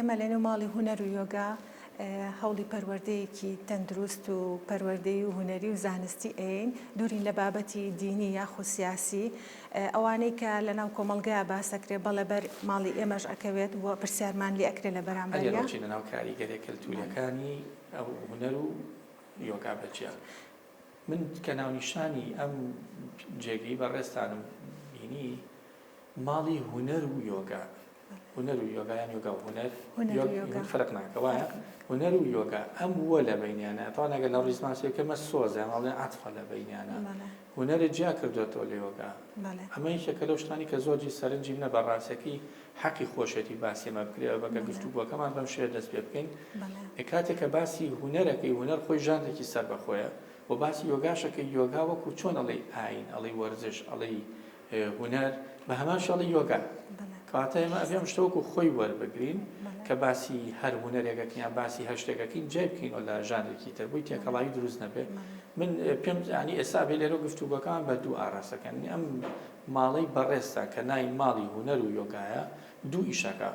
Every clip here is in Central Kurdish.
ئێمە لەنێو ماڵی هونەر و یۆگا هەوڵی پەروەردەیەکی تەندروست و پەروەردەی و هونەری و زانستی ئەین دوورین لە بابەتی دینی یاخود سیاسی ئەوانەی کە لەناو کۆمەڵگەیە باسەکرێ بەڵێ بەر ماڵی ئێمەش ئەکەوێت و پرسیارمان لێ ئەکرێ لە بەرامبەریە لەناو کاریگەری کەلتوریەکانی ئەو هونەر و یۆگا بەجیا من کە ناونیشانی ئەم جێگەی بەڕێستانم بینی ماڵی هونەر و یۆگا هونەر و یۆگا یان یۆگا و هونەر فەرق ناکە وایە هونەر و یۆگا ئەم وە لە بینیانە تا نەگەر لەو ڕیزماسیەکەمە سۆزە ماڵێن عەتفە لە بینیانە هونەرە جیا کردوێتەوە لە یۆگا ئەمە یەکێکە لەو شتانی کە زۆرجی سەرنجی منە بەڕاستەکەی حەقی خۆشێتی باسی ئەمە بکرێەوە بەگە گفتوگۆکەمان بەم شێوە دەست پێ بکەین کاتێک کە باسی هونەرەکەی هونەر خۆی ژانێکی سەر بەخۆیە و باسی یۆگاشەکەی یۆگا وەکو چۆن ئەڵێ ئاین ئەڵێ وەرزش ئەڵێ هونەر بە هەمان شەڵی یۆگا کاتە ئێمە ئەبێم شتەوەکو خۆی وەربگرین کە باسی هەر هونەرێکەکەیان باسی هەر شتێکەکەین جێ بکەینەوە لە ژانێکی تر بووی تێکەڵایی دروست نەبێ من پێم زانی ئێستا بێ لێرە گفتوگۆکەمان بە دوو ئاڕاستەکەن ئەم ماڵەی بەڕێستە کە ناوی ماڵی هونەر و یۆگایە دوو ئیشەکە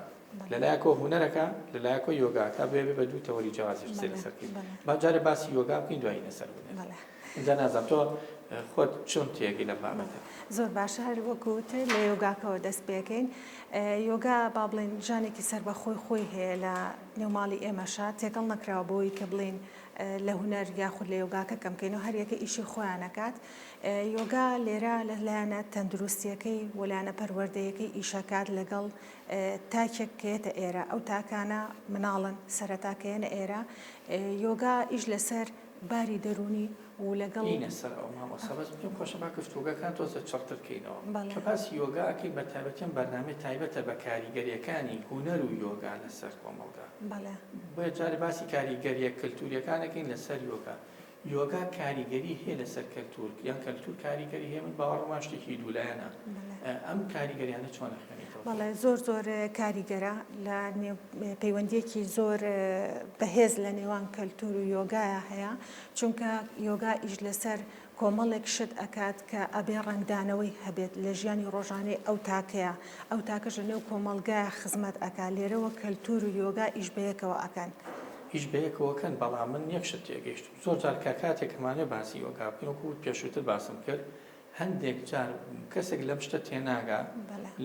لەلایەکۆ هونەرەکە لەلایەکۆ یۆگاکە بێ بە دوو تەوەری جیاوازیش لەسەرکەین با جارێ باسی یۆگا بکەین دوایی لەسەر هونەر اینجا نازانم تۆ خۆت چۆن تێگەی لە بابەتە زۆر باشە هەر وەکوت لە یۆگاکەوە دەست پێکەین یۆگا با بڵێن ژانێکی سەر بە خۆی هەیە لە نێوماڵی ئێمەشا تێکەڵ نەکراوە بۆی کە بڵێن لە هونەر یاخود لە یۆگاکە کەمکەین و هەر یەکە ئیشی خۆیانەکات یۆگا لێرە لەلایەنە تەندروستیەکەی وەلایەنە پەروەردەیەکەی ئیشەکات لەگەڵ تاکێک کێتە ئێرە ئەو تاکانە مناڵن سەرەتاکەیەنە ئێرە یۆگا ئیش لەسەر باری دەرونی و لەگەڵ سەر ئەو مامۆسەبەس پێم خۆشە با گفتوگەکان تۆزە چڕترکەینەوە کە باسی یۆگاکەی بە تایبەتیان بەرنامەی تایبەتە بە کاریگەریەکانی هونەر و یۆگا لەسەر کۆمەڵگا بۆیە جارێ باسی کاریگەریە کەلتوریەکانەکەین لەسەر یۆگا کاریگەری هەیە لەسەر کەلتور یان کەلتور کاریگەری هەیە من باوەڕەمان شتێکی دوولایەنە ئەم کاریگەریانە چۆن ئەخوێنیتەوە بەڵێ زۆر کاریگەرە لە پەیوەندیەکی زۆر بەهێز لە نێوان کەلتور و یۆگایە هەیە چونکە یۆگا ئیش لەسەر کۆمەڵێک شت ئەکات کە ئەبێ ڕنگدانەوەی هەبێت لە ژیانی ڕۆژانەی ئەو تاکەیە ئەو تاکەش لە نێو کۆمەڵگایە خزمەت ئەکا لێرەوە کەلتور و یۆگا ئیش بەیەکەوە ئەکەن هیچ بەیەکەوەکەن بەڵام من یەک شت تێگەیشت زۆر جار کاتێک ئەمانە باسی یۆگا بکەین وەکو پێشووتر باسم کرد هەندێک جار کەسێک لەم شتە تێناگا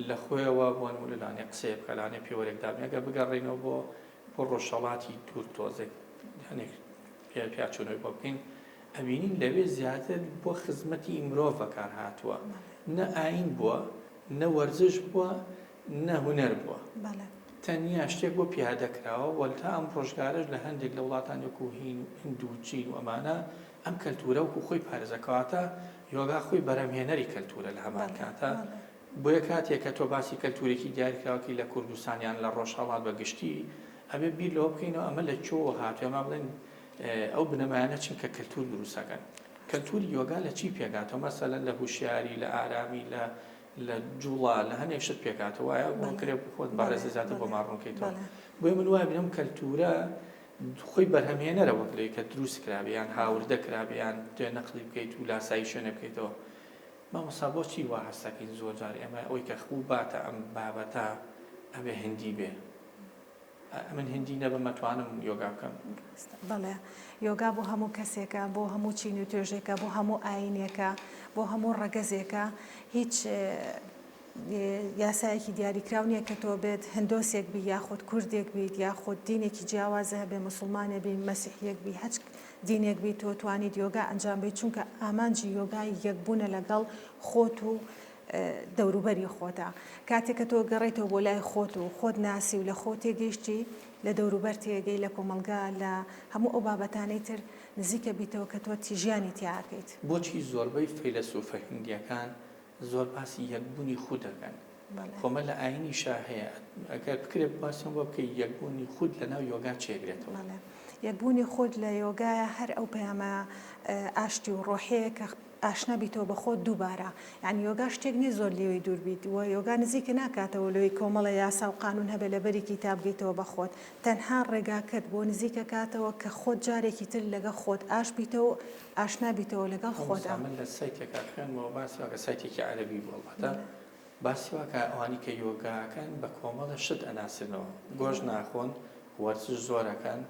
لە خۆیەوە بۆ نمونەلانێ قسەیە بکە لانێ پێوەرێکدا ئەگەر بگەڕێنەوە بۆ ڕۆژهەڵاتی دوور تۆزێک هەنێک پیاچوونەوەی بۆ بکەین ئەبینین لەوێ زیاتر بۆ خزمەتی مرۆڤ بەکار هاتووە نە ئاین بووە نە وەرزش بووە نە هونەر بووە تەنیا شتێک بۆ پیادەکراوە وەلتا ئەم ڕۆژگارش لە هەندێک لە وڵاتان وەکو هیند و چین و ئەمانە ئەم کەلتورە وەکو خۆی پارێزەکەواتە یۆگا خۆی بەرەمهێنەری کەلتورە لە هەمان کاتە بۆیە کاتێک کە تۆ باسی کەلتورێکی دیاریکراوەکی لە کوردستانیان لە ڕۆژهەڵات بەگشتی ئەبێ بیر لەوە بکەینەوە ئەمە لە چۆوە هاتووە ئەمە بڵێن ئەو بنەمایانە چین کە کەلتور دروستەکەن کەلتوری یۆگا لە چی پێگاتەوە مەسەلەن لە هوشیاری لە ئارامی لە جوڵا لە هەنێک شت پێکاتەوە وایە بۆ کرێ خۆت بەڕێزە زیاتر بۆ ماڕوونکەیتەوە بۆیە من وایە بینم کەلتورە خۆی بەرهەمهێنەرەوە کرێت کە دروست کرابیان هاوردە کرابیان توێ نەقلی بکەیت و لاسایی شوێنە بکەیتەوە مامۆستا بۆچی وا هەستەکەین زۆر جار ئێمە ئەوەی کە خوو باتە ئەم بابەتە ئەبێ هەندی بێ من هندی نەبم مەتوانم یۆگا بکەم بەڵێ یۆگا بۆ هەموو کەسێکە بۆ هەموو چین و توێژێکە بۆ هەموو ئاینێکە بۆ هەموو ڕەگەزێکە هیچ یاسایەکی دیاریکراو نییە کە تۆ بێت هندۆسێک بی یاخود کوردێک بیت یاخود دینێکی جیاوازە هەبێ مسلمانە بی مەسیحیەک بی هەچ دینێک بیت تۆ توانیت یۆگا ئەنجام بیت چونکە ئامانجی یۆگای یەکبوونە لەگەڵ خۆت و دەوروبەری خۆتە کاتێک کە تۆ گەڕێیتەوە بۆ لای خۆت و خۆت ناسی و لە خۆ تێگەیشتی لە دەوروبەر تێگەی لە کۆمەلگا لە هەموو ئەو بابەتانەی تر نزیکە بیتەوە کە تۆ تیژیانی تیاکەیت بۆچی زۆربەی فەیلسوفە هیندیەکان زۆر باسی یەکبوونی خود دەکەن خۆمە لە ئاینی شاهەیە ئەگەر بکرێت باسم بۆ بکەی یەکبوونی خود لەناو یۆگا چێگرێتەوە یەکبوونی خۆت لە یۆگایە هەر ئەو پەیامە ئاشتی و ڕۆحەیە کە ئاشنا بیتەوە بە خۆت دووبارە یعنی یۆگا شتێک نیە زۆر لێوەی دوور بیت و یۆگا نزیکە ناکاتەوە لەوەی کۆمەڵە یاسا و قانون هەبێ لەبەری کتاب بگەیتەوە بە خۆت تەنها ڕێگاکەت بۆ نزیکە کاتەوە کە خۆت جارێکی تر لەگە خۆت ئاش بیتەوە ئاشنا بیتەوە لەگەڵ خۆتە من لە سایتێکا خوێنمەوە باسی کە سایتێکی عەرەبی بووە باسی واکە ئەوانی کە یۆگاکەن بە کۆمەڵە شت ئەناسرنەوە گۆژ ناخۆن وەرزش زۆرەکەن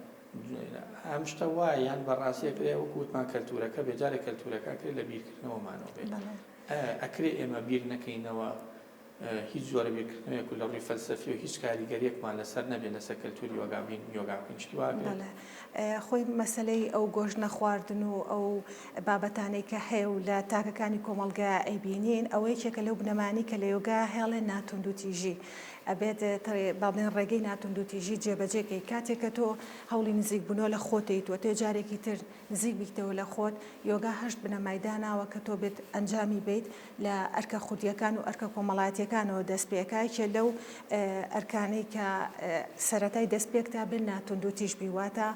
ئەم شتە وایە یان بەڕاستیەکرێ وەکووتمان کەلتورەکە بێجارێک کەلتورەکە کرێت لە بیرکردنەوەمانەوە بێت ئەکرێ ئێمە بیر نەکەینەوە هیچ زۆرە بیرکردنەوەیەک و لە ڕووی فەلسەفی و هیچ کاریگەریەکمان لەسەر نەبێت لەسەر کەلتوری وەگابین یۆگابین شتی واگرێت خۆی مەسلەی ئەو گۆژ نەخواردن و ئەو بابەتانەی کە هەیە و لە تاکەکانی کۆمەڵگا ئەیبینین ئەوەی کێکە لەو بنەمانی کە لە یۆگا هێڵێ ناتوند و تیژی ئەبێت باڵێن ڕێگەی ناتوند و تیژی جێبەجێکەی کاتێککە تۆ هەوڵی نزیک بوونەوە لە خۆتیت وە تۆ جارێکی تر نزیک بیتەوە لە خۆت یۆگا هەشت بنەمایداناوە کە تۆ بێت ئەنجامی بیت لە ئەرکە خودیەکان و ئەرکە کۆمەڵایەتیەکانەوە دەستپێکای کە لەو ئەرکانەی کە سەرەتای دەستپێکتا بن ناتوند و تیژ بیواتە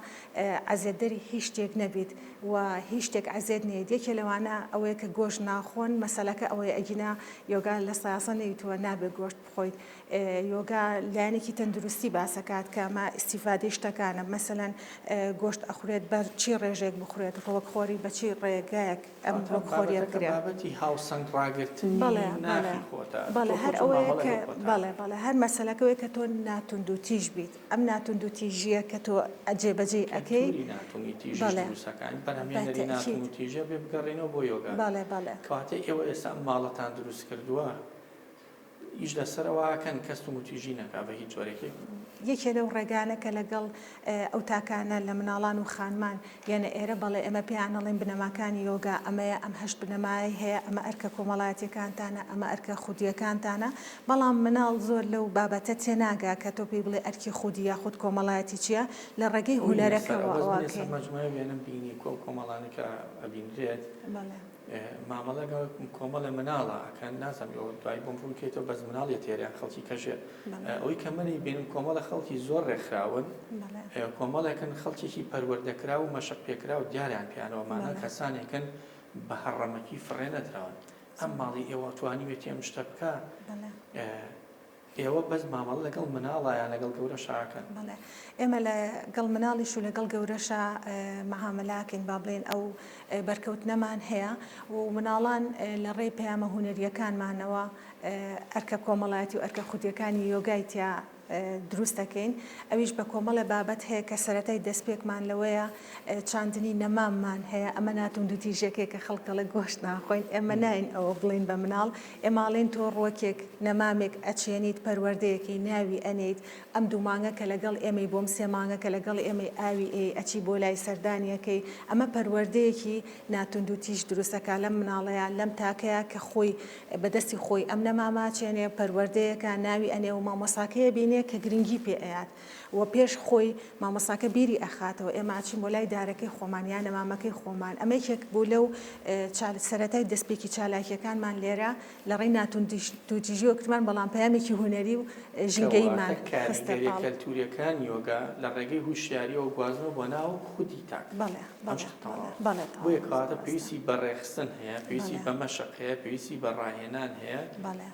عەزێتدەری هیچ شتێک نەبیت و هیچ شتێک عەزێت نێت یەکێ لەوانە ئەوەیە کە گۆشت ناخۆن مەسەلەکە ئەوەیە ئەگینا یۆگا لە سایاسە نەیتووە نابێت گۆشت بخۆیت یۆگا لایەنێکی تەندروستی باسەکات کە ئەمە ئیسیفادەی شتەکانە مەسەلەن گۆشت ئەخورێت بە چی ڕێژێک بخورێت ڕۆکخۆری بە چی ڕێگایەک ئەم ڕۆکخۆریە بکرێت بابەتی هاوسەنگ ڕاگرتنی نافی خۆتە بەڵێ هەر ئەوەیە کە بەڵێ هەر مەسەلەکەوەی کە تۆ ناتوند و تیژ بیت ئەم ناتوند و تیژیە کە تۆ جێبەجێ ئەەکەی ناتوانی تیژی دروستەکان بەنامێنەری ناتوون و تیژە بێ بگەڕێنەوە بۆ یۆگا کەواتە ئێوە ئێستا ئەم ماڵەتان دروست کردووە ئیش لەسەرەوەکەن کەست و متیژی نەکا بە هیچ جۆرێکی یەکێ لەو ڕێگانە کە لەگەڵ ئەو تاکانە لە مناڵان و خانمان یانە ئێرە بەڵێ ئەمە پێیانەڵێن بنەماکانی یۆگا ئەمەیە ئەم هەشت بنەمای هەیە ئەمە ئەرکە کۆمەڵایەتیەکانتانە ئەمە ئەرکە خودیەکانتانە بەڵام مناڵ زۆر لەو بابەتە تێناگا کە تۆ پێی بڵێ ئەرکی خودی یاخود کۆمەڵایەتی چییە لە ڕێگەی هونەرەکەەوە مەجموعە وێنم بینی کۆمەڵانی کە ئەبینرێت مامەڵە کۆمەڵە مناڵە ئەکەن نازم دوای بۆم بووکێتەوە بەس مناڵی تێریان خەڵکی کەژێت ئەوەی کە منی بینم کۆمەڵە خەڵکی زۆر ڕێکخراون کۆمەڵێکن خەڵکێکی پەروەردەکرا و مەشق پێکرا و دیاریان پیانەوەمانە کەسانێکن بە هەڕەمەکی فڕێنەدراون ئەم ماڵی ئێوە توانیوێت ئێم شتە بکە ئێوە بەس مامەڵ لەگەڵ مناڵایان لەگەڵ گەورە شاکەن ئێمە لەگەڵ مناڵیش و لەگەڵ گەورەشە مەهامەلاکەین با بڵێن ئەو بەرکەوتنەمان هەیە و مناڵان لە ڕێی پەیامە هونەریەکانمانەوە ئەرکە کۆمەڵایەتی و ئەرکە خودیەکانی یۆگایتیا دروست دەکەین ئەویش بە کۆمەڵە بابەت هەیە کە سەرەتای دەستپێکمان لەوەیە چاندنی نەماممان هەیە ئەمە ناتوند و تیژێکێک کە خەڵکە لە گۆشت ناخۆین ئێمە ناین ئەوە بڵین بە مناڵ ئێماڵێن تۆ ڕۆکێک نەمامێک ئەچێنیت پەروەردەیەکی ناوی ئەنیت ئەم دوو مانگە کە لەگەڵ ئێمەی بۆم سێ مانگە کە لەگەڵ ئێمەی ئاوی ئەچی بۆ لای سەردانیەکەی ئەمە پەروەردەیەکی ناتوند و تیژ دروستەکە لەم مناڵەیە لەم تاکەیە کە خۆی بەدەستی خۆی ئەم نەماماچێنێ پەروەردەیەکە ناوی ئەنێ و مامۆساکەیە بینێ کە گرنگی پێ ئەیات و پێش خۆی مامۆساکە بیری ئەخاتەوە ئێمە ئاچین بۆ لای دارەکەی خۆمانیان نەمامەکەی خۆمان ئەمە یەکێک بوو لەو سەرەتای دەستپێکی چالاکیەکانمان لێرە لە ڕێی ناتوندیژیۆکرمان بەڵام پەیامێکی هونەری و ژینگەیمان کەلتوریەکان یۆگا لە ڕێگەی هوشیاریەوە گوازنەوە بۆ ناو خودی تاک بۆیە کەواتە پێویستی بە ڕێخستن هەیە پێویستی بە مەشق هەیە پێویستی بە ڕاهێنان هەیە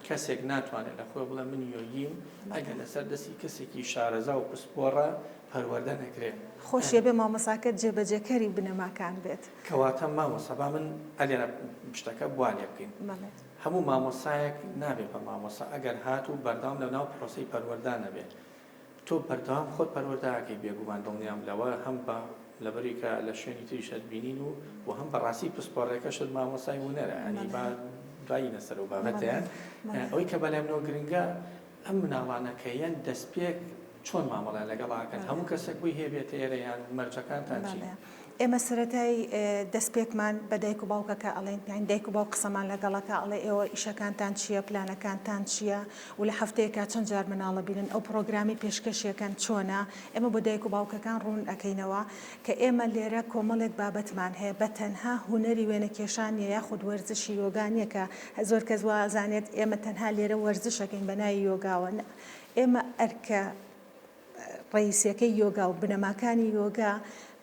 کەسێک ناتوانێت لە خۆی بڵێ من یۆگیم ئەگەر لەسەر دەستی کەسێکی شارەزا و پسپۆڕە پەروەردە نەکرێت خۆشیە بێ مامۆساکە جێبەجێکەری بنەماکان بێت کەواتە مامۆسا با من ئەلێرە شتەکە بوانێ بکەین هەموو مامۆسایەک نابێت بە مامۆسا ئەگەر هات و بەردەوام لەناو پرۆسەی پەروەردە نەبێت تۆ بەردەوام خۆت پەروەردەکەی بێگومان دڵنیام لەوە هەم بە لەبەری کە لە شوێنی تریشت بینین و هەم بەڕاستی پسپۆڕێکەشت مامۆسای هونەرە ئەنی با دوایی نەسەر و بابەتیان ئەوەی کە بەلامنەوە گرنگە ئەم مناڵانەکەیان دەستپێک چۆن مامەڵە لەگەڵاکەن هەموو کەسێک بووی هێبێت ئێرە یان مەرجەکانتان چی ئێمە سەرەتای دەستپێکمان بە دایک و باوکەکە ئەڵێن پیان دایک و باوک قسەمان لەگەڵەکە ئەڵێ ئێوە ئیشەکانتان چییە پلانەکانتان چییە و لە هەفتەیەکە چەند جار مناڵە بینن ئەو پرۆگرامی پێشکەشیەکەن چۆنە ئێمە بۆ دایک و باوکەکان ڕوون ئەەکەینەوە کە ئێمە لێرە کۆمەڵێک بابەتمان هەیە بە تەنها هونەری وێنە کێشانیە یاخود وەرزشی یۆگانیە کە زۆر کەس وازانێت ئێمە تەنها لێرە وەرزشەکەین بە ناوی یۆگاوە ئێمە ئەرکە ڕئیسیەکەی یۆگا و بنەماکانی یۆگا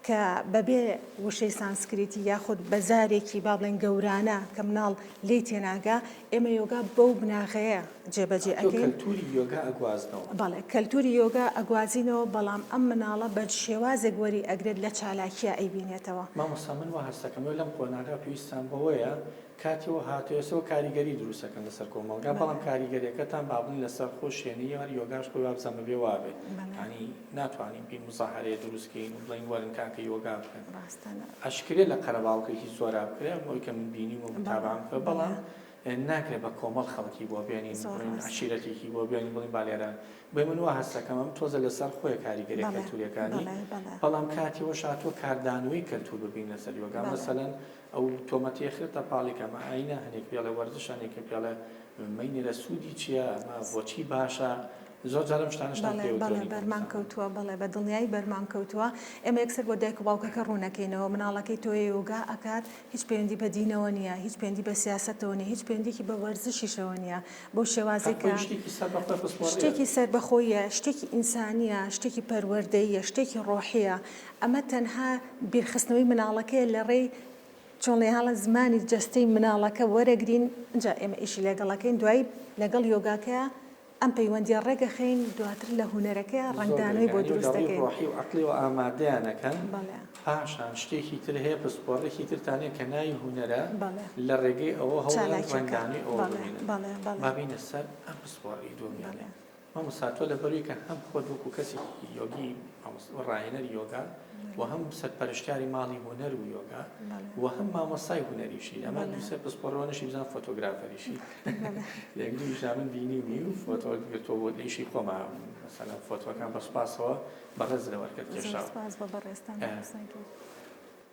کە بەبێ وشەی سانسکریتی یاخود بەزارێکی با بڵێن گەورانە کە مناڵ لێی تێناگا ئێمە یۆگا بەو بناغەیە جێبەجێ ئەەکەین کەلتوری یۆگا ئەگوازنەوە بەڵێ کەلتوری یۆگا ئەگوازینەوە بەڵام ئەم مناڵە بە شێوازێک وەری ئەگرێت لە چالاکیە ئەیبینێتەوە مامۆستا من وا هەستەکەم لەم قۆناغا پێویستان بەوەیە کاتیەوە هاتوێسەوە کاریگەری دروستەکەن لەسەر کۆمەڵگا بەڵام کاریگەریەکەتان بابن لەسەر خۆشیێنی هەر یۆگاش خۆی وابزەمە بێ وابێ ینی ناتوانین بین مزاحرەیە دروستکەین و بڵین وەرن کاکە یۆگا بکەن ئەشکرێت لە قەرەباڵکێکی زۆرا بکرێ ئەوەی کە من بینیم و متابعام بکە بەڵام ناکرێت بە کۆمەڵ خەڵکی بۆ بێنین عشیرەتێکی بۆ بێنین بڵین بالێرە بۆ من وا هەستەکەم ئەم تۆزە لەسەر خۆی کاریگەری کەلتوریەکانی بەڵام کاتیەوە شاتوە کاردانەوەی کەلتور ببین لەسەر یۆگا مەسەلەن ئەو تۆمەتی خێتە پاڵێکەمە ئاینە هەنێک پێڵە وەرزشانێکە پێڵە مەینێرە سوودی چییە ئەمە بۆچی باشە زۆر جارم شتانشتان بەرمان کەوتووە بڵێ بە دڵنیایی بەرمان کەوتووە ئێمە یەکسەر بۆ دایک و باوکەکە ڕوونەکەینەوە مناڵەکەی تۆ یۆگا ئەکات هیچ پەیوەندی بە دینەوە نییە هیچ پەیوەندی بە سیاسەتەوە نیە هیچ پەیوەندێکی بە وەرزشیشەوە نییە بۆ شێوازێکە شتێکی سەربەخۆیە شتێکی ئینسانیە شتێکی پەروەردەییە شتێکی ڕۆحیە ئەمە تەنها بیرخستنەوەی مناڵەکەی لە ڕێی چۆڵێ هاڵە زمانی جەستەی مناڵەکە وەرەگرین جا ئێمە ئیشی لەگەڵەکەین دوای لەگەڵ یۆگاکە ئەم پەیوەندی ڕێگەخین دواتر لە هوەرەکە ڕنگدانەوەی بۆ دروستەکەین ڕۆحی و عەقلی و ئامادەیانەکەن پاشان شتێکی تر هەیە پسپۆڕێکی ترتانێت کە ناوی هوەرە لە ڕێگەی ئەوە هەوڵیان ڕنگدانی ئەوە ببینن بابینە سەر ئەم پسپۆڕی دۆمیانێ مامۆستا تۆ لەبەروی کە هەم خۆت وەکو کەسێکی یۆگی ڕاهێنەری یۆگا و هەم سەرپەرشتیاری ماڵی هوەر و یۆگا و هەم مامۆستای هوەریشی ئەمە دووسێ پسپۆڕەوەنشی بزان فۆتۆگرافەریشی یەک دوویشا من بینیمی و فۆتۆ تۆ بۆ لێشی خۆما مەسەلەن فۆتۆەکان بەسپاسەوە بەڕێز لەوەرکرد کێشاوە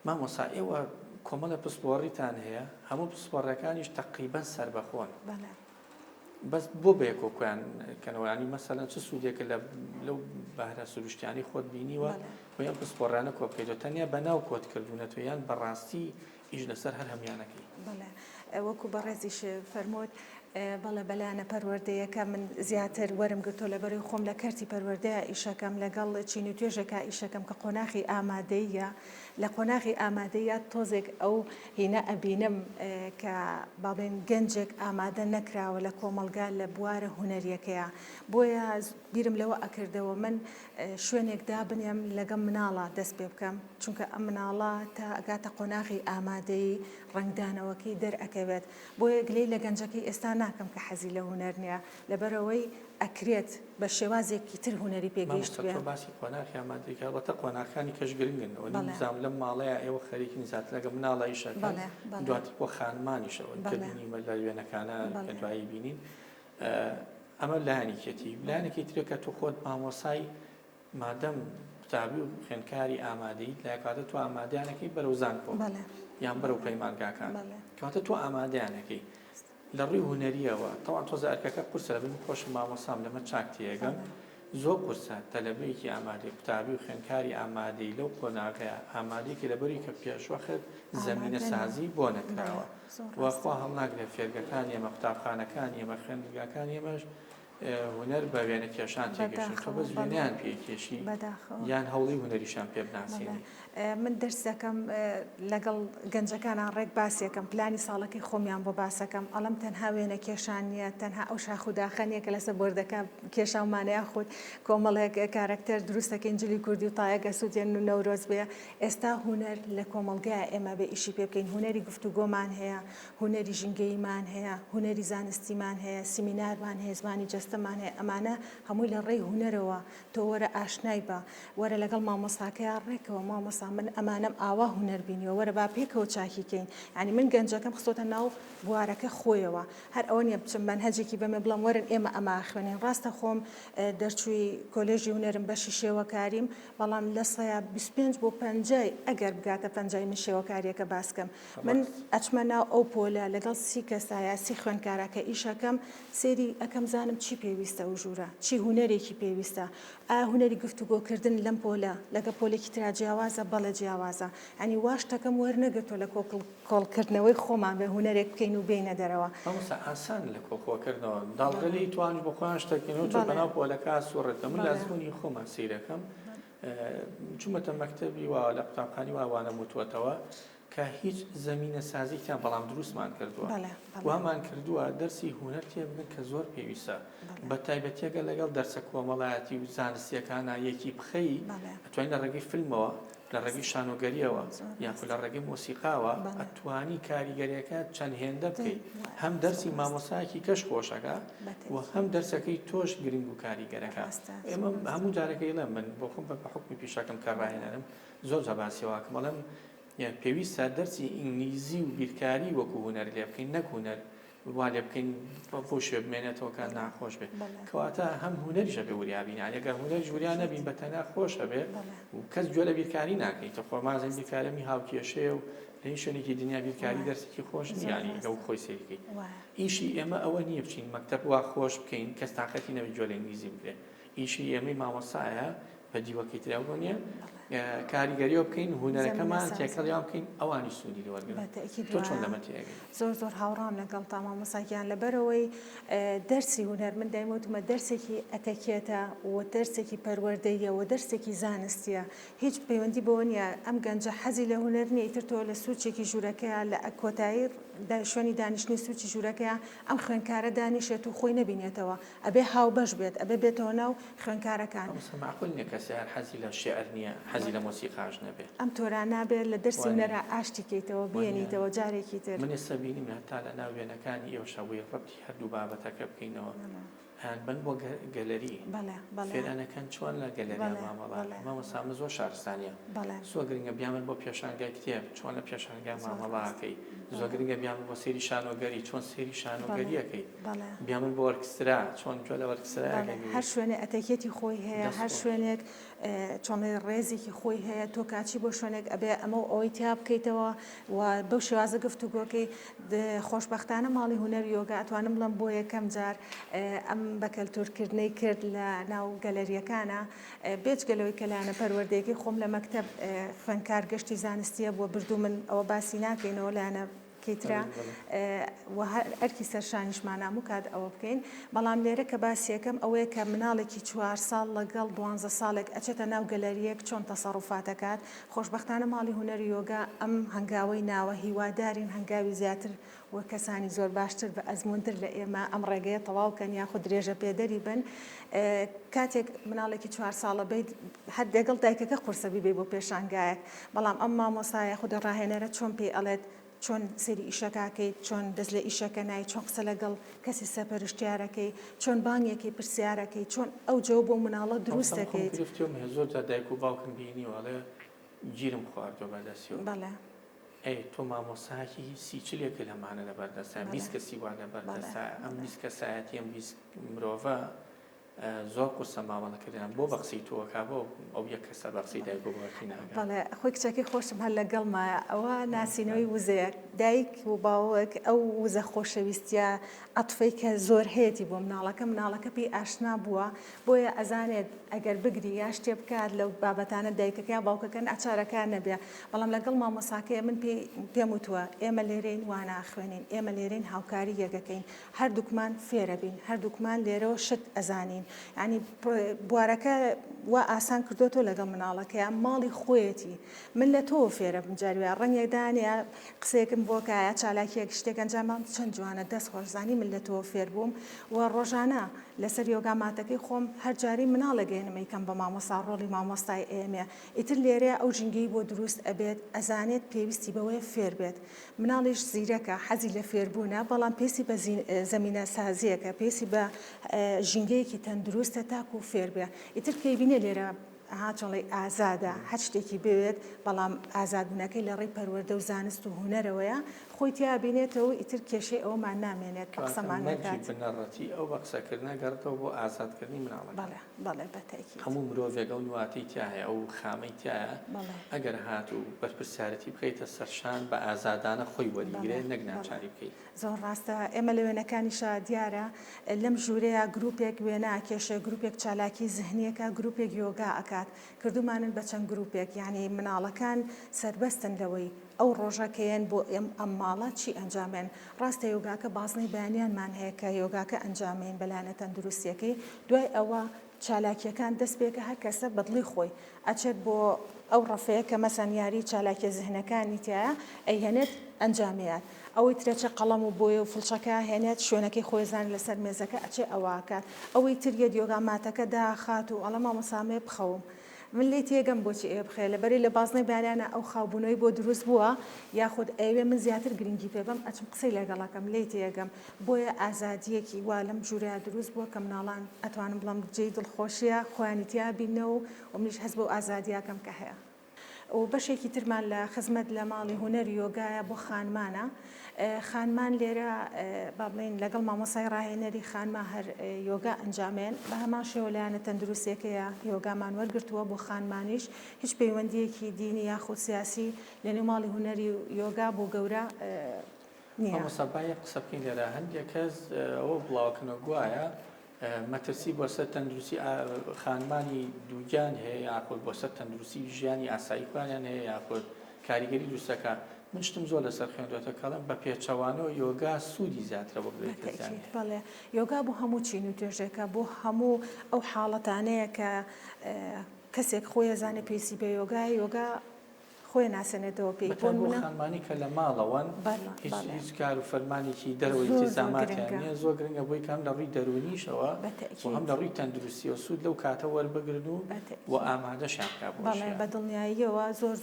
مامۆستا ئێوە کۆمەڵە پسپۆڕیتان هەیە هەموو پسپۆڕەکانیش تەقریبەن سەربەخۆن بەس بۆ بەیەکۆکویان کەنەوەیانی مەسەلەن چ سوودێکە لەو بەهرە سروشتیانی خۆت بینیوە بۆیان پسپۆڕانە کۆ بکەیتەوە تەنیا بەناو کۆتکردوونەتۆیان بەڕاستی ئیش لەسەر هەر هەمویانەکەی وەکو بەڕێزیش فەرمووت بەڵێ بەلایەنە پەروەردەیەکە من زیاتر وەرم گرتۆ لەبەرەوەی خۆم لە کەرتی پەروەردەیە ئیشەکەم لەگەڵ چین و توێژەکە ئیشەکەم کە قۆناغی ئامادەیە لە قۆناغی ئامادەیە تۆزێک ئەو هینە ئەبینم کە باڵێن گەنجێک ئامادە نەکراوە لە کۆمەلگا لە بوارە هوەریەکەیە بۆیە بیرم لەوە ئەکردەوە من شوێنێک دابنێم لەگەم مناڵە دەست پێ بکەم چونکە ئەم مناڵە تا ئەگاتە قۆناغی ئامادەی ڕنگدانەوەکەی دەرئەکەوێت بۆیە گلەی لە گەنجەکەی ئێستا ناکەم کە حەزی لە هوەر نییە لەبەرەوەی ئەکرێت بە شێوازێکی تر هوەری پێگەیشت بێت باسی قۆناغی ئامادەیەکە بەتە قۆناغەکانی کەش گرنگن ئەوە نزام لەم ماڵەیە ئێوە خەریکی نزات لەگە مناڵی شەکەن دواتر بۆ خانمانیشەوە کە بینیمە لە وێنەکانە کە دوایی بینین ئەمە لایەنێکێتی لایەنێکی ترێکە تو خۆت مامۆسای مادەم قوتابی و خوێندکاری ئامادەیت لە کاتە تو ئامادەیانەکەی بەرەو زانکۆ یان بەرەو پەیمانگاکان کەواتە تو ئامادەیانەکەی لە ڕووی هوەریەوە تەواو تۆزە ئەرکەکە قورسە لە بن خۆش مامۆسام لەمە چاکتیەکەم زۆر قورسە تەلەبەیەکی ئامادەی قوتابی و خوێندکاری ئامادەی لەو قۆناغەیە ئامادەیەکی لەبەری کە پێشوەخت زەمینە سازی بۆ نەکراوە وەخوا هەڵناک لە فێرگەکان ئێمە قوتابخانەکان ئێمە خوێندگاکان ئێمەش هوەر بە وێنە کێشان تێگەشتن تۆ بەس وێنەیان پێکێشی یان هەوڵی هوەریشان پێ بناسیێنی من دەرسەکەم لەگەڵ گەنجەکانان ڕێک باسیەکەم پلانی ساڵەکەی خۆمیان بۆ باسەکەم ئەڵم تەنها وێنە کێشان نیە تەنها ئەو شاخوداخەنیە کە لەسەر بۆردەکە کێشاومانەیە خۆت کۆمەڵێک کارکتەر دروستەکەی جلی کوردی و تایەگە سوودێن و نەورۆز بێ ئێستا هوەر لە کۆمەلگایە ئێمە بێ ئیشی پێ بکەین هوەری گفتوگۆمان هەیە هوەری ژینگەیمان هەیە هوەری زانستیمان هەیە سیمینارمان هەیە زمانی جەستەمان هەیە ئەمانە هەمووی لە ڕێی هوەرەوە تۆ وەرە ئاشنای بە وەرە لەگەڵ مامۆستاکەیان ڕێکەوە مامۆستا من ئەمانەم ئاوا هوەر بینیەوە وەرە با پێکەوە چاکیکەین ینی من گەنجەکەم خستۆتە ناو بوارەکە خۆیەوە هەر ئەوە نیە بچم منهەجێکی بەمێ بڵم وەرن ئێمە ئەمە خوێنین ڕاستە خۆم دەرچووی کۆلێژی هوەرم بەشی شێوەکاریم بەڵام لە سەیە 25 بۆ 50 ئەگەر بگاتە 50 من شێوەکاریەکە باسکەم من ئەچمە ناو ئەو پۆلە لەگەڵ 30 کەسایە 30 خوێندکارەکە ئیشەکەم سێری ئەەکەم زانم چی پێویستە و ژوورە چی هوەرێکی پێویستە هوەری گفتوگۆکردن لەم پۆلە لەگە پۆلێکی ترا جیاوازە بەڵە جیاوازە ئەنی واشتەکەم وەرنەگرتۆ لە کۆڵکردنەوەی خۆمان بێ هوەرێک بکەین و بینە دەرەوە ئاسان لە کۆکۆکردنەوە داڵگەلی توانج بۆ خۆیان شتەکەینەوە چۆن بەناو پۆلەکە سوڕێتە من لازمونی خۆمان سیرەکەم چوومەتە مەکتەبی وا لە قوتابخانی واوانە وتوەتەوە کە هیچ زەمینە سازیتان بەڵام دروستمان کردووە وامان کردووە دەرسی هوەر تێ بگەن کە زۆر پێویستە بە تایبەتیەکە لەگەڵ دەرسە کۆمەڵایەتی و زانستیەکانە یەکی بخەی ئەتوانین لە ڕێگەی فیلمەوە لە ڕێگەی شانۆگەریەوە یاخود لە ڕێگەی مۆسیقاوە ئەتوانی کاریگەریەکە چەند هێندە بکەیت هەم دەرسی مامۆسایەکی کەش خۆشەکە و هەم دەرسەکەی تۆش گرنگ و کاریگەرەکە ئێمە هەموو جارەکەی لە من بۆ خۆم بە حکمی پیشەکەم کە ڕاهێنانم زۆر جەباسیەوەکە بەڵام پێویستە دەرسی ئینگلیزی و بیرکاری وەکو هونەر لێ بکەین نەک هونەر وا لێ بکەین بۆ شوێ بمێنێتەوە کە ناخۆش بێت کەواتە هەم هونەریشە بێ وریابینان ئەگەر هونەری ژووریا نەبین بە تەنیا خۆشە بێت و کەس گوێ لە بیرکاری ناکەیت خۆمازن بیرکارەمی هاوکێشەیە و لە هیچ شوێنێکی دنیا بیرکاری دەرسێکی خۆش نییانی لەو خۆی سێریکەی ئیشی ئێمە ئەوە نییە بچین مەکتەب وا خۆش بکەین کەس تااقەتی نەوێت گوێ لە ئینگلیزی بکرێت ئیشی ئێمەی مامۆسایە بە دیوەکەی تراوە نییە کاریگەریەوە بکەین هونەرەکەمان تێکەڵیان بکەین ئەوانی سوودی وەرگرن تۆ چۆن لەمە تێگەی زۆر هاوڕام لەگەڵ تا مامۆساکیان لەبەرەوەی دەرسی هونەر من دایمەوتمە دەرسێکی ئەتەکێتە و دەرسێکی پەروەردەیە و دەرسێکی زانستیە هیچ پەیوەندی بەوە نیە ئەم گەنجە حەزی لە هونەر نیە ئیتر تۆ لە سوچێکی ژوورەکەیە لە کۆتایی شوێنی دانیشتنی سوچی ژوورەکەیە ئەم خوێنکارە دانیشێت و خۆی نەبینێتەوە ئەبێ هاوبەش بێت ئەبێ بێتەوە ناو خوێنکارەکان معقول نییە کەسێ حەزی لە شێعر نییە حەزی لە مۆسیقاش نەبێت ئەم تۆران نابێت لە دەرسی هونەرە ئاشتیکەیتەوە بێنیتەوە جارێکی تر من ئێستا بینیم هەتا لە ناو وێنەکانی ئێوەشەوەی ڕەبتی هەردوو بابەتەکە بکەینەوە بن بۆ گەلەری فێرانەکەن چۆن لە گەلەری مامەڵات مامۆسامە زۆر شارستانیە زۆر گرنگە بیامن بۆ پێشانگای کتێب چۆن لە پێشانگای مامەڵاکەی زۆر گرنگە بیامن بۆ سێری شانۆگەری چۆن سێری شانۆگەریەکەی بیامن بۆ وەرکسترا چۆن جوێ لە وەرکسترا هەر شوێنێ ئەتەکێتی خۆی هەیە هەر شوێنێک چۆنی ڕێزێکی خۆی هەیە تۆ کاچی بۆ شوێنێک ئەبێ ئەمە ئەوەی تیا بکەیتەوە و بەو شێوازە گفتوگۆکەی خۆشبەختانە ماڵی هونەر یۆگا ئەتوانم بڵم بۆ یەکەم جار ئەم بەکەلتورکردنەی کرد لە ناو گەلەریەکانە بێجگەلەوەی کەلانە پەروەردەیەکی خۆم لە مەکتەب فەنکار گەشتی زانستیە بۆ بردوو من ئەوە باسی ناکەینەوە لایەنە کەیترا ئەرکی سەرشانیشمان ناموو کات ئەوە بکەین بەڵام لێرە کە باسیەکەم ئەوەیە کە مناڵێکی 4 ساڵ لەگەڵ 12 ساڵێک ئەچێتە ناو گەلەریەک چۆن تەسەڕوفاتەکات خۆشبەختانە ماڵی هونەری یۆگا ئەم هەنگاوەی ناوە هیوادارین هەنگاوی زیاتر و کەسانی زۆر باشتر بە ئەزمونتر لە ئێمە ئەم ڕێگەیە تەواوکەن یاخود درێژە پێدەری بن کاتێک مناڵێکی 4 ساڵە بیت هەر دەگەڵ دایکەکە قورسەبی بێ بۆ پێشانگایەک بەڵام ئەم مامۆسایە خودە ڕاهێنەرە چۆن پێی ئەڵێت چۆن سەری ئیشەکەکەیت چۆن دەست لە ئیشەکە نای چۆن قسە لەگەڵ کەسی سەپەرشتیارەکەی چۆن بانگێکی پرسیارەکەی چۆن ئەو جەو بۆ مناڵە دروستەکەیت زۆر دایک و باوکم بینیوەڵێ گیرم خواردەوە بەدەستیەوە بەڵێ ئەی تۆ مامۆساکی سیچلێکە لەمانە لە بەردەستە 20 کەسی وا لە بەردەستە ئەم 20 کەسایەتی ئەم 20 مرۆڤە زۆر قورسە مامەڵەکردیان بۆ بەخسی تۆکە بۆ ئەو یەک کەسە بەخسی دایک بۆ باوکی ناگات بەڵێ خۆی کچەکەی خۆشم هەر لەگەڵمایە ئەوە ناسینەوەی وزەیە دایک و باوک ئەو وزە خۆشەویستیە عەتفەی کە زۆر هەیەی بۆ مناڵەکە پێی ئاشنا بووە بۆیە ئەزانێت ئەگەر بگری یا شتێ بکات لەو بابەتانە دایکەکە باوکەکەن ئاچارەکان نەبێ بەڵام لەگەڵ مامۆساکەیە من پێم وتووە ئێمە لێرەین وا ناخوێنین ئێمە لێرەین هاوکاری یەکەکەین هەردووکمان فێرە بین هەردووکمان لێرەوە شت ئەزانین ینی بوارەکە وا ئاسان کردوتۆ لەگەڵ مناڵەکەیە ماڵی خۆیەتی من لە تۆ فێرە بنجاروێ ڕەنگێکدانە قسێکم بۆ کایە چالاکیەک شتێک ئەنجامان چەند جوانە دەست خۆشزانی من لە تۆ فێر بووم و ڕۆژانە لەسەر یۆگاماتەکەی خۆم هەر جاری مناڵەگەێنمە کەم بە مامۆستا ڕۆڵی مامۆستای ئێمە ئیتر لێرە ئەو ژنگی بۆ دروست ئەبێت ئەزانێت پێویستی بەوەی فێر بێت مناڵیش زیرەکە حەزی لە فێربوونە بەڵام پێسی بە زەمینە سازیەکە پێسی بە ژینگەیەکی تەندروستە تاکو و فێر بێ ئیتر کەیبینێ لێرە هاچڵی ئازادە هەر شتێکی بوێت بەڵام ئازادبوونەکەی لە ڕێی پەروەردە و زانست و هونەرەوەیە خۆی تیا بینێتەوە ئیتر کێشەی ئەومان نامێنێت کە قسەمان نەکات بنەڕەتی ئەو بە قسەکردنە گەڕێتەوە بۆ ئازادکردنی مناڵەکە بەڵێ بەتەکی هەموو مرۆڤێک ئەو نواتی تایە ئەو خامەی تایە ئەگەر هاتوو بەرپرسیارەتی بکەیتە سەرشان بە ئازادانە خۆی وەریگرێ نەک ناچاری بکەیت زۆر ڕاستە ئێمە لە وێنەکانیشە دیارە لەم ژوورەیە گروپێک وێنە کێشە گروپێک چالاکی زهنیەکە گروپێک یۆگا ئەکات کردومانن بە چەند گروپێک یعنی مناڵەکان سربەستن لەوەی ئەو ڕۆژەکەیان بۆ ئەم ماڵە چی ئەنجامێن ڕاستە یۆگاکە بازنەی بەیانیانمان هەیە کە یۆگاکە ئەنجامێن بەلایەنە تەندروستیەکەی دوای ئەوە چالاکیەکان دەست پێکە هەر کەسە بەدڵی خۆی ئەچێت بۆ ئەو ڕەفەیە کە مەسەن یاری چالاکیە زهنەکانی تایە ئەیهێنێت ئەنجامیات ئەوەی ترێچە قەڵەم و بۆیە و فڵچەکە هێنێت شوێنەکەی خۆیزان لەسەر مێزەکە ئەچێ ئەوواکات ئەوەی تریەت یۆگاماتەکە داخات و ئەڵە مامۆسامێ بخەوم من لی تێگەم بۆچی ئێ بخێ لەبەری لە بازنەی بارانە ئەو خاوبوونەوەی بۆ دروست بووە یاخود ئەوێ من زیاتر گرنگی پێ بم ئەچم قسەی لەگەڵەکەم لی تێگەم بۆیە ئازادیەکی وا لەم جوورە دروست بووە کە مناڵان ئەتوانم بڵم جێی دڵخۆشیە خۆیانی تیا بینەوە و منیش هەست بۆ ئازادیاکەم کە هەیە. و بەشێکی ترمان لە خزمەت لە ماڵی هونەری یۆگایە بۆ خانمانە. خانمان لێرە با بڵێن لەگەڵ مامۆسای ڕاهێنەری خانما هەر یۆگا ئەنجامێن بە هەمان شێوە لایەنە تەندروستێکەیە یۆگامان وەرگرتووە بۆ خانمانیش هیچ پەیوەندیەکی دینی یاخود سیاسی لە نێو ماڵی هونەری یۆگا بۆ گەورە نییە. مامۆستا قسە بکەین لێرە هەندێک کەس ئەوە بڵاوکردنەوە گوایە مەترسی بۆ سەر تەندروستی خانمانی دووگیان هەیە یاخود بۆ سەر تەندروستی ژیانی ئاساییەکانیان هەیە یاخود کاریگەری دروستەکە. من شتم زۆر لەسەر خوێندوێتە کەڵم بە پێچەوانەوە یۆگا سوودی زیاترە بۆ برێکردن. بەڵێ یۆگا بۆ هەموو چین و توێژێکە بۆ هەموو ئەو حاڵەتانەیە کە کەسێک خۆی ئەزانێ پێویستی بە یۆگا خۆی ناسێنێتەوە پێی بۆ خانمانی کە لە ماڵەوەن هیچ کار و فەرمانێکی دەرەوەی تیزاماتیان نییە زۆر گرنگە بۆی کەم لە ڕووی دەرونیشەوە و هەم لە ڕووی تەندروستی و سوود لەو کاتە وەربگرن و ئامادەشان بکا بۆ بەڵێ بەدڵنیاییەوە زۆر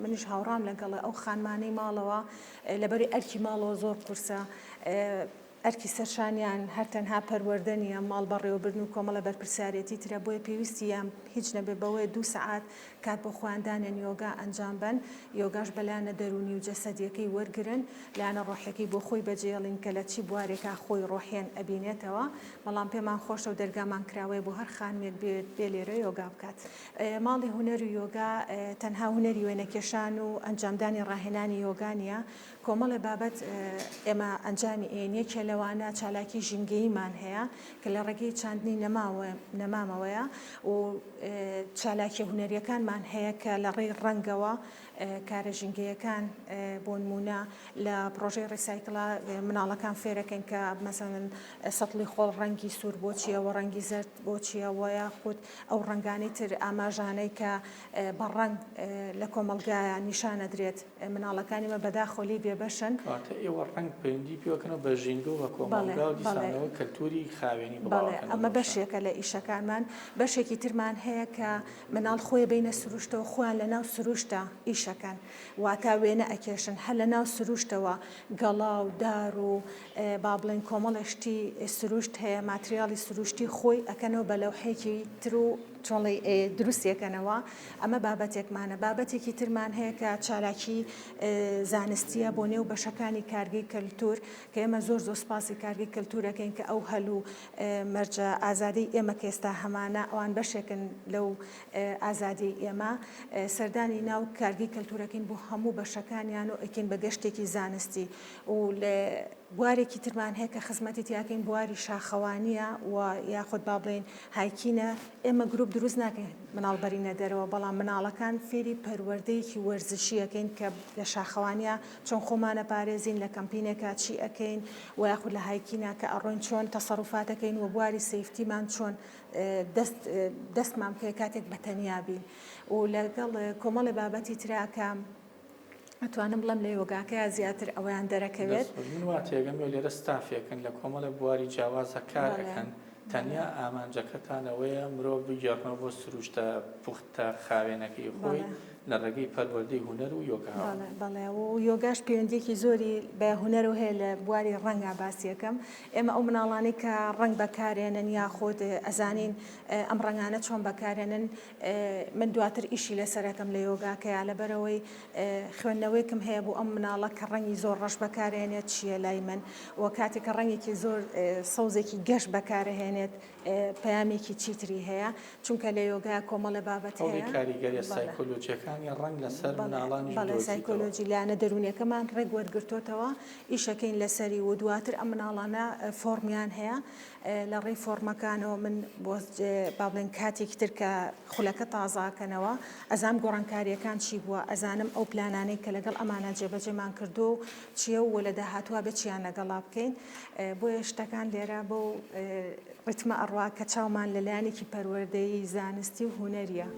منیش هاوڕام لەگەڵ ئەو خانمانەی ماڵەوە لەبەری ئەرکی ماڵەوە زۆر قورسە ئەرکی سەرشانیان هەر تەنها پەروەردەنیە ماڵ بەڕێوەبردن و کۆمەڵە بەرپرسارەتی ترە بۆیە پێویستیان هیچ نەبێ بەوەی 2 سەعات کات بۆ خواندانێن یۆگا ئەنجام بن یۆگاش بەلایەنە دەرونی و جەسەدیەکەی وەرگرن لایەنە ڕۆحیەکەی بۆ خۆی بەجێڵین کە لە چی بوارێکا خۆی ڕۆحێن ئەبینێتەوە بەڵام پێمان خۆشە و دەرگامان کراوەیە بۆ هەر خانمێک بێ لێرە یۆگا بکات. ماڵی هونەر و یۆگا تەنها هونەری وێنەکێشان و ئەنجامدانی ڕاهێنانی یۆگا نیە کۆمەڵی بابەت ئێمە ئەنجامی ئێنیەکێ لەوانە چالاکی ژینگەییمان هەیە کە لە ڕێگەی چاندنی نەمامەوەیە و چالاکی هونەریەکانمان هەیە کە لە ڕێی ڕەنگەوە کارە ژینگەیەکان بۆ نمونە لە پرۆژەی ڕیسایکڵا مناڵەکان فێرەکەن کە مەسەڵەن سەتڵی خۆڵ ڕەنگی سوور بۆ چیەوە ڕەنگی زەرد بۆ چیەوە یاخود ئەو ڕەنگانەی تر ئاماژانەی کە بە ڕەنگ لە کۆمەلگایە نیشانە درێت مناڵەکانیمە بەداخۆلی بێبەشن ئێوە ڕەنگ پەیوەندی پێوەکەنەوە بە ژینگە و بە کۆمەلگا و دیسانەوە کەلتوری خاوێنی بڵاوکردن. ئەمە بەشێکە لە ئیشەکانمان بەشێکی ترمان هەیە کە مناڵ خۆی بینە سروشتەوە خۆیان لە ناو سروشتە ئیشەکەن واتە وێنە ئەکێشن هەر لە ناو سروشتەوە گەڵا و دار و با بڵێن کۆمەڵێشتی سروشت هەیە ماتریاڵی سروشتی خۆی ئەکەنەوە بە لەوحەیەکی تر و چۆڵی دروستیەکەنەوە ئەمە بابەتێکمانە بابەتێکی ترمان هەیە کە چالاکی زانستیە بۆ نێو بەشەکانی کارگەی کەلتور کە ئێمە زۆر سوپاسی کارگەی کەلتورەکەین کە ئەو هەلوو مەرجە ئازادی ئێمە کە ئێستا هەمانە ئەوان بەشێکن لەو ئازادی ئێمە سەردانی ناو کارگەی کەلتورەکەین بۆ هەموو بەشەکانیان و ئەکەین بە گەشتێکی زانستی و لە بوارێکی ترمان هەیە کە خزمەتی تیاکەین بواری شاخەوانیە و یاخود با بڵێن هایکینە ئێمە گروپ دروست ناکەین مناڵ بەرینە دەرەوە بەڵام مناڵەکان فێری پەروەردەیەکی وەرزشیەکەین کە لە شاخەوانیە چۆن خۆمانە پارێزین لە کەمپینێکە چی ئەەکەین و یاخود لە هایکینە کە ئەڕۆین چۆن تەسەڕوفاتەکەین و بواری سەیفتیمان چۆن دەستمان پێ کاتێک بەتەنیابین و لەگەڵ کۆمەڵی بابەتی تراکە ئەتوانم بڵم لە یۆگاکەیە زیاتر ئەویان دەرەکەوێت من وا تێگەم لێرە ستافێکن لە کۆمەڵە بواری جیاوازە کار ئەەکەن تەنیا ئامانجەکەتانەوەیە مرۆڤ بگەڕنەوە بۆ سروشتە پوختە خاوێنەکەی خۆی لە ڕێگەی پەروەردەی هونەر و یۆگا. بەڵێ و یۆگاش پەیوەندیەکی زۆری بە هونەر و هەیە لە بواری ڕەنگە باسیەکەم ئێمە ئەو مناڵانی کە ڕەنگ بەکارێنن یاخود ئەزانین ئەم ڕەنگانە چۆن بەکارێنن من دواتر ئیشی لەسەرەکەم لە یۆگاکەیە لەبەرەوەی خوێندنەوەیکم هەیە بۆ ئەم مناڵە کە ڕەنگی زۆر ڕەش بەکارێنێت چییە لای من و کاتێک کە ڕەنگێکی زۆر سەوزێکی گەشت بەکارهێنێت پەیامێکی چیتری هەیە چونکە لە یۆگا کۆمەڵە بابەت هەیە کاریگەری سایکۆلۆجیەکانی ڕەنگ لەسەر مناڵانی بەڵێ سایکۆلۆجی لایەنە دەرونیەکەمان ڕێک وەرگرتوتەوە ئیشەکەین لەسەری و دواتر ئەم مناڵانە فۆرمیان هەیە لە ڕێی فۆرمەکانەوە من بۆ با بڵێن کاتێکی تر کە خولەکە تازاکەنەوە ئەزانم گۆڕانکاریەکان چی بووە ئەزانم ئەو پلانانەی کە لەگەڵ ئەمانە جێبەجێمان کردو و چیە و لە داهاتووە بێت چیان لەگەڵا بکەین بۆیە شتەکان لێرە بۆ ڕتمە ئەڕوا کە چاومان لەلایەنێکی پەروەردەیی زانستی و هونەریە.